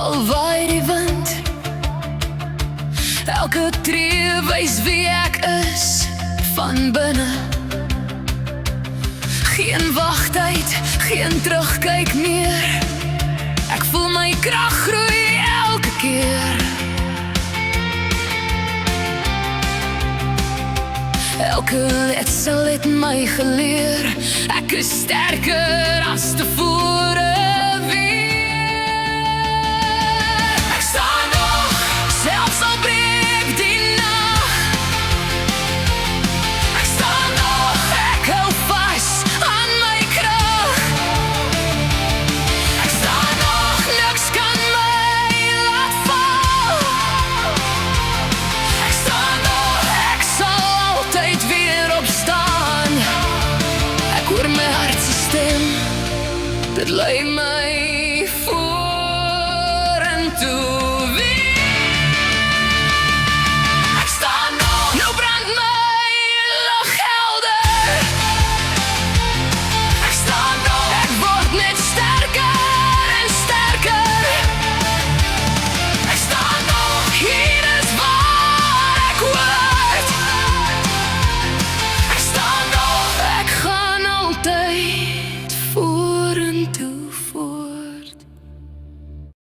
al waai die wind. Elke tree wys wie ek is van binne. Geen wagtyd, geen terugkyk meer. Ek voel my krag groei elke keer. Elke letsel het my geleer, ek is sterker as tevore weer. Ek staan nog, selfs al breek die nag. Ek staan nog, ek hou vas aan my krag. Ek staan nog, niks kan my laat val. Ek staan nog, ek sal altyd weer opstaan. Ek hoor my hart se stem, dit lei my